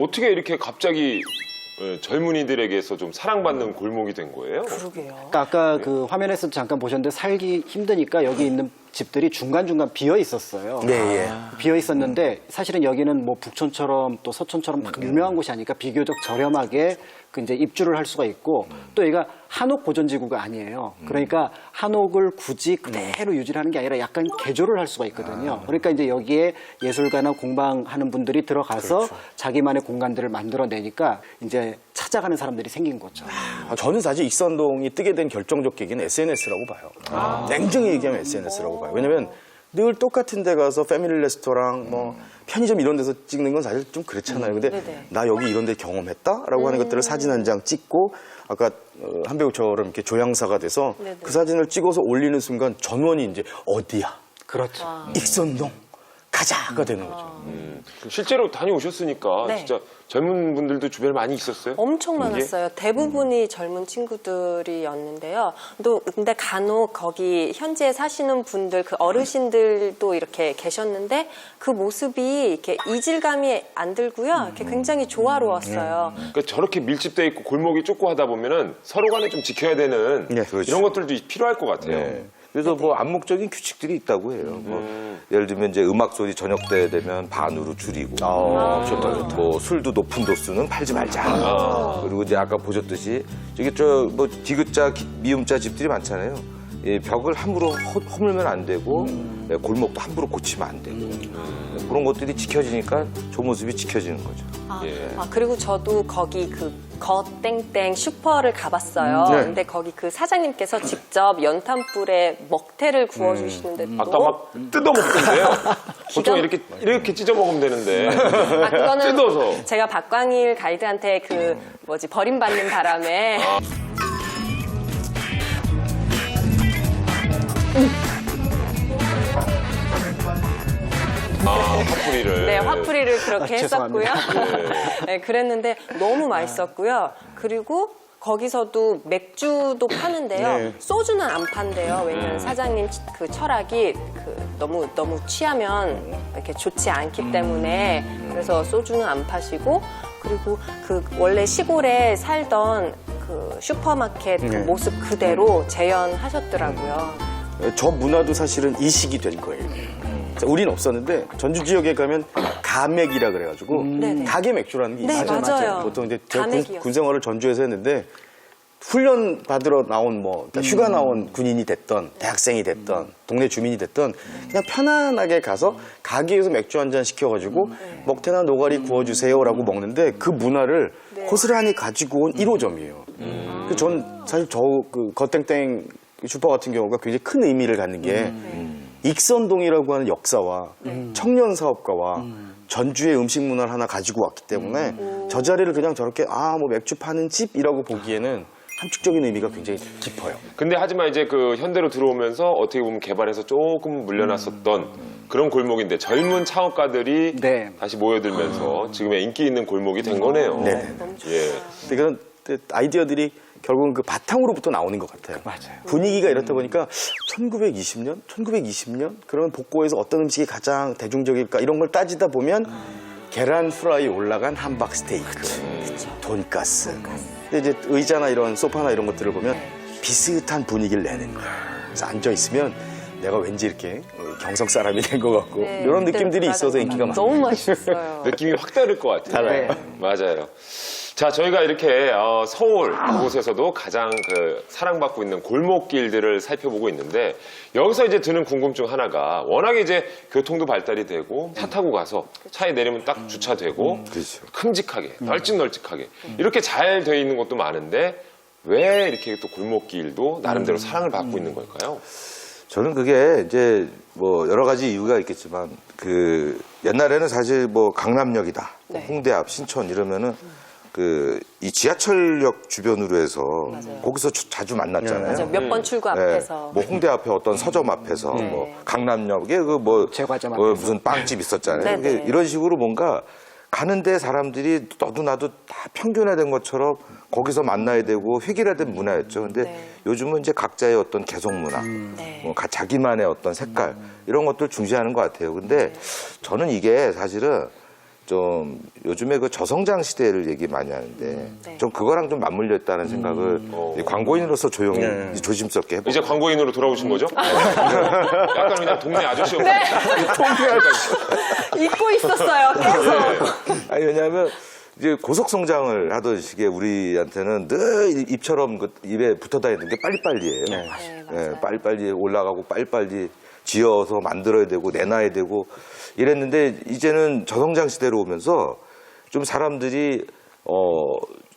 어떻게 이렇게 갑자기 젊은이들에게서 좀 사랑받는 골목이 된 거예요? 그러게요. 그러니까 아까 그 화면에서 잠깐 보셨는데 살기 힘드니까 여기 있는 집들이 중간중간 비어 있었어요. 네, 예. 비어 있었는데 사실은 여기는 뭐 북촌처럼 또 서촌처럼 막 유명한 곳이 아니니까 비교적 저렴하게 그 이제 입주를 할 수가 있고 또 여기가 한옥 보존지구가 아니에요. 그러니까 한옥을 굳이 그대로 유지하는 게 아니라 약간 개조를 할 수가 있거든요. 그러니까 이제 여기에 예술가나 공방하는 분들이 들어가서 자기만의 공간들을 만들어내니까 이제 찾아가는 사람들이 생긴 거죠. 저는 사실 익선동이 뜨게 된 결정적 계기는 SNS라고 봐요. 냉정히 얘기하면 SNS라고 봐요. 왜냐면 늘 똑같은 데 가서 패밀리 레스토랑, 뭐 편의점 이런 데서 찍는 건 사실 좀 그렇잖아요. 근데 네네. 나 여기 이런 데 경험했다라고 하는 것들을 사진 한 장 찍고 아까 한배우처럼 이렇게 조향사가 돼서 네네. 그 사진을 찍어서 올리는 순간 전원이 이제 어디야? 그렇죠. 익선동 가자가 되는 거죠. 실제로 다녀오셨으니까 네. 진짜 젊은 분들도 주변에 많이 있었어요? 엄청 이게? 많았어요. 대부분이 젊은 친구들이었는데요. 근데 간혹 거기 현지에 사시는 분들, 그 어르신들도 이렇게 계셨는데 그 모습이 이렇게 이질감이 안 들고요. 이렇게 굉장히 조화로웠어요. 그러니까 저렇게 밀집돼 있고 골목이 좁고 하다 보면은 서로 간에 좀 지켜야 되는 네, 그렇죠. 이런 것들도 필요할 것 같아요. 네. 그래서 뭐 암묵적인 규칙들이 있다고 해요. 뭐 예를 들면 이제 음악 소리 저녁 때 되면 반으로 줄이고, 뭐 술도 높은 도수는 팔지 말자. 그리고 이제 아까 보셨듯이 저기 뭐 디귿자, 미음자 집들이 많잖아요. 예, 벽을 함부로 허물면 안 되고 예, 골목도 함부로 고치면 안 되고 그런 것들이 지켜지니까 저 모습이 지켜지는 거죠. 그리고 저도 거기 그 거땡땡 슈퍼를 가봤어요. 네. 근데 거기 그 사장님께서 직접 연탄불에 먹태를 구워주시는데 아까 막 뜯어먹던데요. 보통 이렇게 찢어 먹으면 되는데 그거는 뜯어서. 제가 박광일 가이드한테 그 버림받는 바람에 화풀이를. 네, 화풀이를 그렇게 했었고요. 죄송합니다. 네, 그랬는데 너무 맛있었고요. 그리고 거기서도 맥주도 파는데요. 네. 소주는 안 판대요. 왜냐면 사장님 그 철학이 너무 취하면 이렇게 좋지 않기 때문에 그래서 소주는 안 파시고 그리고 그 원래 시골에 살던 그 슈퍼마켓 그 모습 그대로 재현하셨더라고요. 저 문화도 사실은 이식이 된 거예요. 우린 없었는데 전주 지역에 가면 가맥이라 그래가지고 네네. 가게 맥주라는 게 네, 있어요. 맞아요. 보통 이제 제가 가맥이요. 군 생활을 전주에서 했는데 훈련 받으러 나온 그러니까 휴가 나온 군인이 됐던 대학생이 됐던 동네 주민이 됐던 그냥 편안하게 가서 가게에서 맥주 한 잔 시켜가지고 먹태나 노가리 구워주세요라고 먹는데 그 문화를 고스란히 가지고 온 1호점이에요. 전 사실 그 거땡땡 슈퍼 같은 경우가 굉장히 큰 의미를 갖는 게 익선동이라고 하는 역사와 청년 사업가와 전주의 음식 문화를 하나 가지고 왔기 때문에 저 자리를 그냥 저렇게 뭐 맥주 파는 집이라고 보기에는 함축적인 의미가 굉장히 깊어요. 근데 하지만 이제 그 현대로 들어오면서 어떻게 보면 개발해서 조금 물려놨었던 그런 골목인데 젊은 창업가들이 네. 다시 모여들면서 지금의 인기 있는 골목이 된 거네요. 네. 예. 근데 그런 아이디어들이 결국은 그 바탕으로부터 나오는 것 같아요. 맞아요. 분위기가 이렇다 보니까 1920년? 1920년? 그러면 복고에서 어떤 음식이 가장 대중적일까? 이런 걸 따지다 보면 계란 프라이 올라간 함박 스테이크, 돈가스. 근데 이제 의자나 이런 소파나 이런 것들을 보면 비슷한 분위기를 내는 거예요. 그래서 앉아있으면 내가 왠지 이렇게 경성 사람이 된 것 같고 이런 느낌들이 있어서 인기가 많아요. 너무 맛있었어요. 느낌이 확 다를 것 같아요. 달라요. 맞아요. 자, 저희가 이렇게 서울 곳에서도 가장 그 사랑받고 있는 골목길들을 살펴보고 있는데 여기서 이제 드는 궁금증 하나가 워낙에 이제 교통도 발달이 되고 차 타고 가서 차에 내리면 딱 주차되고 그렇죠. 큼직하게 널찍널찍하게 이렇게 잘 돼 있는 것도 많은데 왜 이렇게 또 골목길도 나름대로 사랑을 받고 있는 걸까요? 저는 그게 이제 뭐 여러 가지 이유가 있겠지만 그 옛날에는 사실 뭐 강남역이다, 네. 홍대 앞 신촌 이러면은 이 지하철역 주변으로 해서 거기서 자주 만났잖아요. 맞아요. 몇 번 출구 앞에서. 뭐 홍대 앞에 어떤 서점 앞에서 뭐 강남역에 제과점 뭐 앞에서. 무슨 빵집 있었잖아요. 네네. 그게 이런 식으로 뭔가 가는데 사람들이 너도 나도 다 평균화된 것처럼 거기서 만나야 되고 획일화된 문화였죠. 근데 요즘은 이제 각자의 어떤 개성 문화, 뭐 자기만의 어떤 색깔 이런 것들 중시하는 것 같아요. 근데 저는 이게 사실은 좀 요즘에 그 저성장 시대를 얘기 많이 하는데 네. 좀 그거랑 좀 맞물려 있다는 생각을 이 광고인으로서 조용히 조심스럽게 해보고 이제 광고인으로 돌아오신 거죠? 약간 그냥 동네 아저씨였고. 네. 잊고 있었어요. 계속. 아니 왜냐하면 이제 고속 성장을 하던 시기에 우리한테는 늘 입처럼 그 입에 붙어 다니는 게 빨리빨리예요. 네, 맞아요. 빨리빨리 올라가고 빨리빨리 지어서 만들어야 되고 내놔야 되고 이랬는데 이제는 저성장 시대로 오면서 좀 사람들이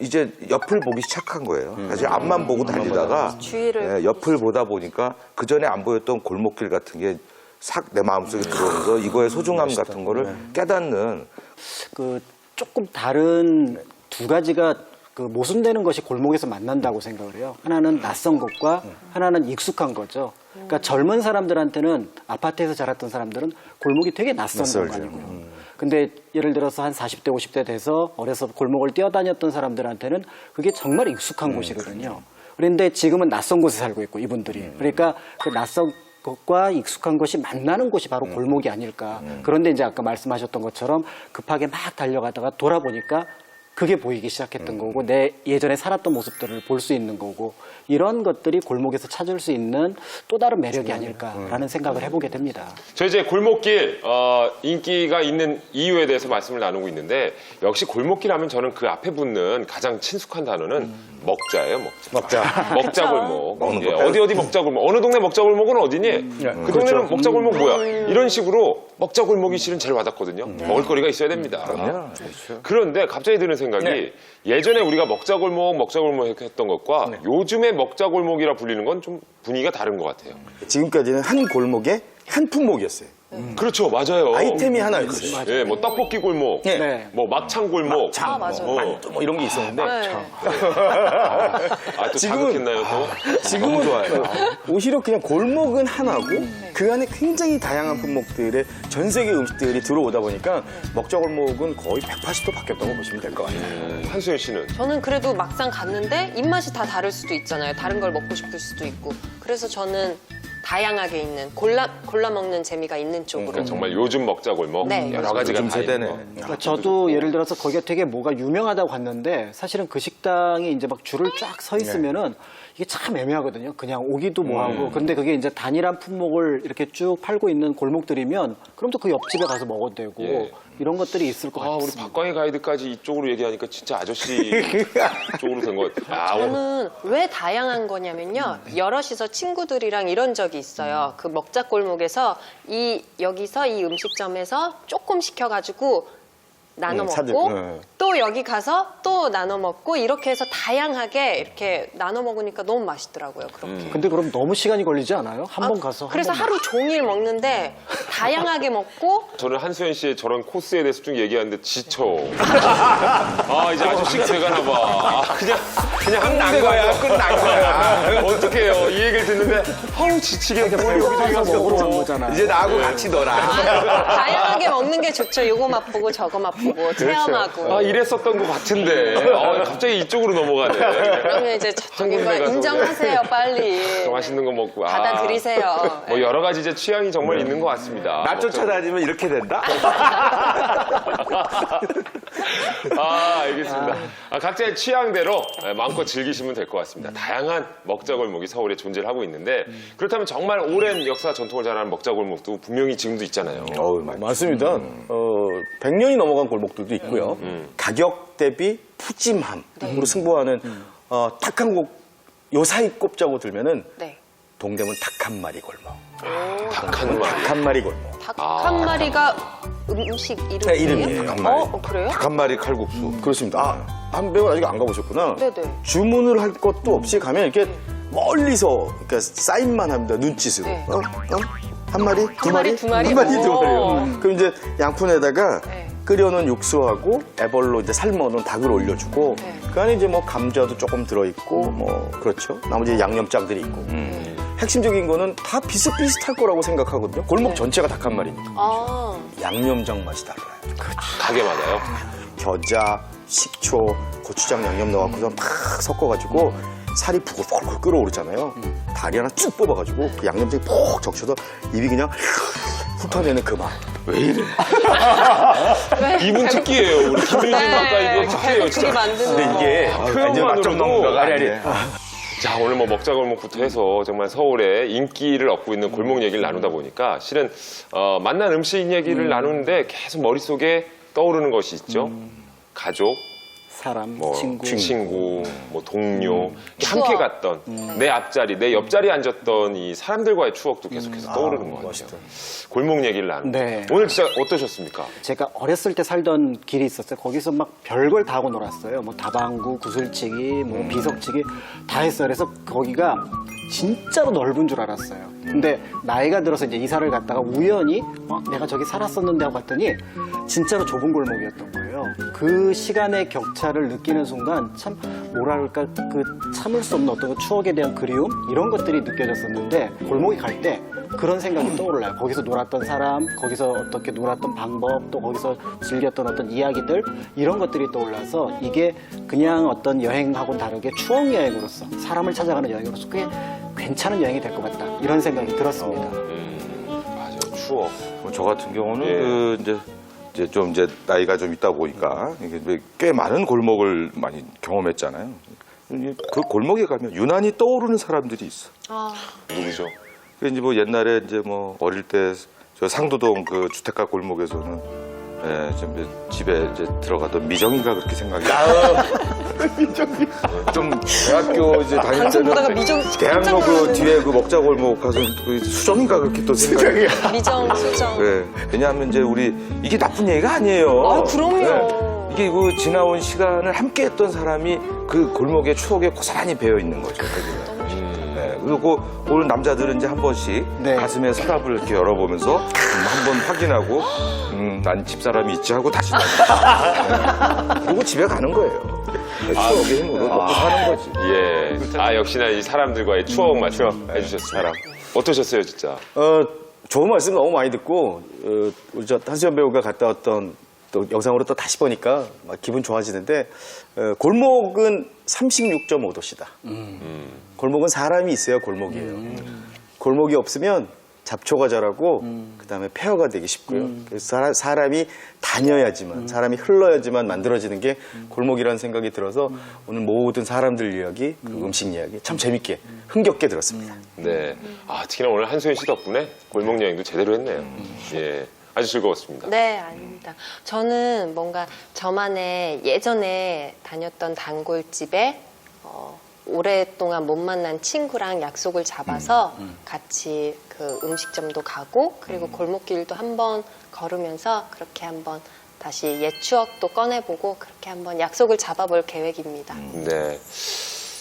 이제 옆을 보기 시작한 거예요. 사실 앞만 보고 달리다가 주위를 옆을 보다 보니까 그 전에 안 보였던 골목길 같은 게 싹 내 마음속에 들어오면서 이거의 소중함 같은 거를 깨닫는 그 조금 다른 두 가지가 그 모순되는 것이 골목에서 만난다고 생각을 해요. 하나는 낯선 것과 하나는 익숙한 거죠. 그러니까 젊은 사람들한테는 아파트에서 자랐던 사람들은 골목이 되게 낯선 공간이고요. 근데 예를 들어서 한 40대, 50대 돼서 어려서 골목을 뛰어다녔던 사람들한테는 그게 정말 익숙한 곳이거든요. 그런데 지금은 낯선 곳에 살고 있고 이분들이. 그러니까 그 낯선 것과 익숙한 것이 만나는 곳이 바로 골목이 아닐까. 그런데 이제 아까 말씀하셨던 것처럼 급하게 막 달려가다가 돌아보니까 그게 보이기 시작했던 거고 내 예전에 살았던 모습들을 볼 수 있는 거고 이런 것들이 골목에서 찾을 수 있는 또 다른 매력이 아닐까라는 생각을 해보게 됩니다. 저 이제 골목길 인기가 있는 이유에 대해서 말씀을 나누고 있는데 역시 골목길 하면 저는 그 앞에 붙는 가장 친숙한 단어는 먹자예요, 먹자. 먹자골목. 예, 어디 먹자골목. 어느 동네 먹자골목은 어디니? 그 동네는 먹자골목 뭐야? 이런 식으로 먹자골목이 실은 제일 와닿거든요. 먹을거리가 있어야 됩니다. 그런데 갑자기 드는 생각이 예전에 우리가 먹자골목 했던 것과 요즘에 먹자골목이라 불리는 건 좀 분위기가 다른 것 같아요. 지금까지는 한 골목에 한 품목이었어요. 그렇죠, 맞아요. 아이템이 하나였어요. 예, 뭐 떡볶이 골목, 네. 뭐 막창 골목. 맞아요. 만두 뭐 이런 게 있었는데 또 지금은- 자극했나요, 또? 지금은 오히려 그냥 골목은 하나고 그 안에 굉장히 다양한 품목들의 전 세계 음식들이 들어오다 보니까 먹자골목은 거의 180도 바뀌었다고 보시면 될 것 같아요. 한수연 씨는? 저는 그래도 막상 갔는데 입맛이 다 다를 수도 있잖아요. 다른 걸 먹고 싶을 수도 있고. 그래서 저는 다양하게 있는 골라 먹는 재미가 있는 쪽으로. 그러니까 정말 요즘 먹자골목 네. 여러 가지가 요즘 다 세대네. 있는 거. 그러니까 저도 예를 들어서 거기가 되게 뭐가 유명하다고 갔는데 사실은 그 식당이 이제 막 줄을 쫙 서 있으면은 이게 참 애매하거든요. 그냥 오기도 뭐하고. 근데 그게 이제 단일한 품목을 이렇게 쭉 팔고 있는 골목들이면 그럼 또 그 옆집에 가서 먹어도 되고 예. 이런 것들이 있을 것 우리 같습니다. 박광희 가이드까지 이쪽으로 얘기하니까 진짜 아저씨 쪽으로 된 것 같아요. 저는 왜 다양한 거냐면요. 여럿이서 친구들이랑 이런 적이 있어요. 그 먹자골목에서 여기서 이 음식점에서 조금 시켜가지고 나눠 사들, 먹고 네. 또 여기 가서 또 나눠 먹고 이렇게 해서 다양하게 이렇게 나눠 먹으니까 너무 맛있더라고요. 그렇게. 근데 그럼 너무 시간이 걸리지 않아요? 한 번 가서. 그래서 한 번 하루 종일 먹는데 다양하게 먹고 저는 한수연 씨의 저런 코스에 대해서 쭉 얘기하는데 지쳐. 이제 아저씨가 돼가나 봐. 그냥 끝난 거야, 끝난 거야. 어떡해요. 이 얘기를 듣는데 아우 지치게 가서 먹으러 간 거잖아요. 이제 나하고 같이 놀아. 다양하게 먹는 게 좋죠. 요거 맛보고 저거 맛보고 체험하고. 이랬었던 것 같은데 갑자기 이쪽으로 넘어가네. 그러면 이제 저쪽에 한 군데 가서 인정하세요, 빨리. 또 맛있는 거 먹고. 받아들이세요. 뭐 여러 가지 이제 취향이 정말 있는 것 같습니다. 나 쫓아다니면 이렇게 된다? 알겠습니다. 각자의 취향대로 마음껏 즐기시면 될 것 같습니다. 다양한 먹자골목이 서울에 존재를 하고 있는데 그렇다면 정말 오랜 역사 전통을 자랑하는 먹자골목도 분명히 지금도 있잖아요. 맞습니다. 100년이 넘어간 골목들도 있고요. 가격 대비 푸짐함으로 승부하는 딱 한 곡 요 사이 꼽자고 들면은 네. 동대문 닭 한 마리 골목. 닭 한 마리. 닭 한 마리 골목. 닭 한 마리가 음식 이름이에요? 네, 이름이에요. 닭 한 마리. 그래요? 닭 한 마리 칼국수. 그렇습니다. 한 배우 아직 안 가보셨구나. 네네. 주문을 할 것도 없이 가면 이렇게 멀리서 그러니까 사인만 합니다. 눈짓으로. 네. 한 마리, 두 마리, 두 마리? 한 마리, 두 오. 마리요. 그럼 이제 양푼에다가 네. 끓여놓은 육수하고 애벌로 이제 삶아놓은 닭을 올려주고 네. 그 안에 이제 뭐 감자도 조금 들어있고 뭐 그렇죠. 나머지 양념장들이 있고 핵심적인 거는 다 비슷비슷할 거라고 생각하거든요. 골목 전체가 닭 한 마리니까 양념장 맛이 달라요. 가게마다요. 겨자, 식초, 고추장 양념 넣어갖고서 막 섞어가지고 살이 부글부글 끓어오르잖아요. 다리 하나 쭉 뽑아가지고 그 양념장이 푹 적셔서 입이 그냥 훑어내는 그 맛. 이분 특기예요. 우리 김유진 작가 이거 특기예요, 크게 진짜. 만드는 거. 이게 완전 맛점 전문가가 아니. 자, 오늘 뭐 먹자골목부터 해서 정말 서울의 인기를 얻고 있는 골목 얘기를 나누다 보니까 실은 만난 음식 얘기를 나누는데 계속 머릿속에 떠오르는 것이 있죠. 가족, 사람, 뭐 친구. 뭐 동료, 함께 추억. 갔던 내 앞자리, 내 옆자리에 앉았던 이 사람들과의 추억도 계속해서 떠오르는 것 같아요. 멋있다. 골목 얘기를 나누는. 네. 오늘 진짜 어떠셨습니까? 제가 어렸을 때 살던 길이 있었어요. 거기서 막 별걸 다 하고 놀았어요. 뭐 다방구, 구슬치기, 뭐 비석치기 다 했어요. 그래서 거기가 진짜로 넓은 줄 알았어요. 근데 나이가 들어서 이제 이사를 갔다가 우연히 내가 저기 살았었는데 하고 갔더니 진짜로 좁은 골목이었던 거예요. 그 시간의 격차를 느끼는 순간 참 뭐랄까 그 참을 수 없는 어떤 그 추억에 대한 그리움 이런 것들이 느껴졌었는데 골목에 갈 때 그런 생각이 떠올라요. 거기서 놀았던 사람, 거기서 어떻게 놀았던 방법, 또 거기서 즐겼던 어떤 이야기들 이런 것들이 떠올라서 이게 그냥 어떤 여행하고는 다르게 추억 여행으로서 사람을 찾아가는 여행으로서 꽤 괜찮은 여행이 될 것 같다 이런 생각이 들었습니다. 맞아요. 추억. 저 같은 경우는 예. 그 이제 나이가 좀 있다 보니까 이게 꽤 많은 골목을 많이 경험했잖아요. 그 골목에 가면 유난히 떠오르는 사람들이 있어. 누구죠? 그 이제 뭐 옛날에 이제 뭐 어릴 때 저 상도동 그 주택가 골목에서는 좀 집에 이제 들어가던 미정이가 그렇게 생각이 나요. 좀 대학교 이제 다닐 방송 보다가 때는 미정 대학로 그 뒤에 그 먹자 골목 가서 그 수정이가 그렇게 또 생각이. 미정, 수정. 네. 왜냐하면 이제 우리 이게 나쁜 얘기가 아니에요. 아, 그럼요. 네. 이게 그 지나온 시간을 함께 했던 사람이 그 골목의 추억에 고스란히 배어 있는 거죠. 네. 그리고 오늘 남자들은 이제 한 번씩 네. 가슴에 서랍을 이렇게 열어보면서 한번 확인하고 난 집사람이 있지 하고 다시 나가. 네. 그리고 집에 가는 거예요. 네, 추억의 힘으로 먹고 사는 거지. 예. 아, 역시나 이 사람들과의 추억 말씀 해주셨습니다. 어떠셨어요, 진짜? 좋은 말씀 너무 많이 듣고 우리 저 한수연 배우가 갔다 왔던 또 영상으로 또 다시 보니까 막 기분 좋아지는데 골목은 36.5도시다. 골목은 사람이 있어야 골목이에요. 골목이 없으면 잡초가 자라고 그다음에 폐허가 되기 쉽고요. 그래서 사람이 다녀야지만 사람이 흘러야지만 만들어지는 게 골목이라는 생각이 들어서 오늘 모든 사람들 이야기, 그 음식 이야기 참 재밌게 흥겹게 들었습니다. 네. 아, 특히나 오늘 한소연 씨 덕분에 골목 여행도 제대로 했네요. 예. 아주 즐거웠습니다. 네, 아닙니다. 저는 뭔가 저만의 예전에 다녔던 단골집에 오랫동안 못 만난 친구랑 약속을 잡아서 같이 그 음식점도 가고 그리고 골목길도 한번 걸으면서 그렇게 한번 다시 옛 추억도 꺼내보고 그렇게 한번 약속을 잡아볼 계획입니다. 네.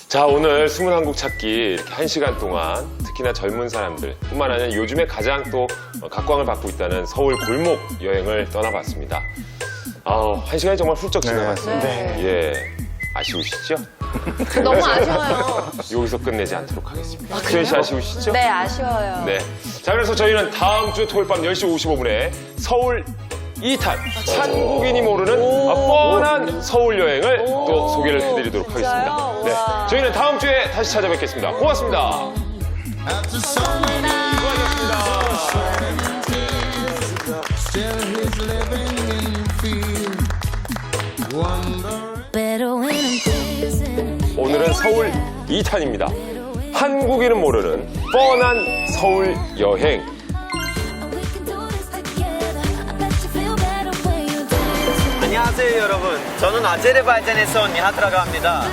자, 오늘 숨은 한국 찾기 이렇게 1시간 동안 특히나 젊은 사람들 뿐만 아니라 요즘에 가장 또 각광을 받고 있다는 서울 골목 여행을 떠나봤습니다. 1시간이 정말 훌쩍 지나갔어요. 네. 예. 아쉬우시죠? 너무 아쉬워요. 여기서 끝내지 않도록 하겠습니다. 수현 씨 아쉬우시죠? 네, 아쉬워요. 네. 자, 그래서 저희는 다음 주 토요일 밤 10시 55분에 서울 2탄 한국인이 모르는 뻔한 서울 여행을 또 소개를 해드리도록 하겠습니다. 진짜요? 네. 와. 저희는 다음 주에 다시 찾아뵙겠습니다. 고맙습니다. 오늘은 서울 2탄입니다. 한국인은 모르는 뻔한 서울 여행. 안녕하세요 여러분, 저는 아제르바이잔에서 온 니하트라고 합니다.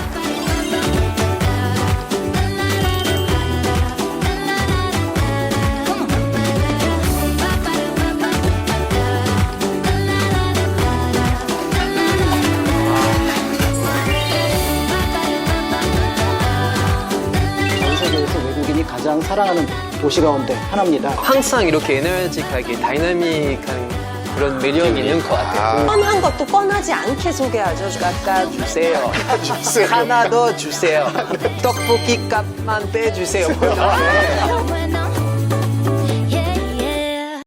전 세계에서 외국인이 가장 사랑하는 도시 가운데 하나입니다. 항상 이렇게 에너지하게 다이나믹한 그런 매력이 있는 것 같아요. 뻔한 것도 뻔하지 않게 소개하죠. 깎아주세요. 하나 더 주세요. 떡볶이 값만 빼주세요.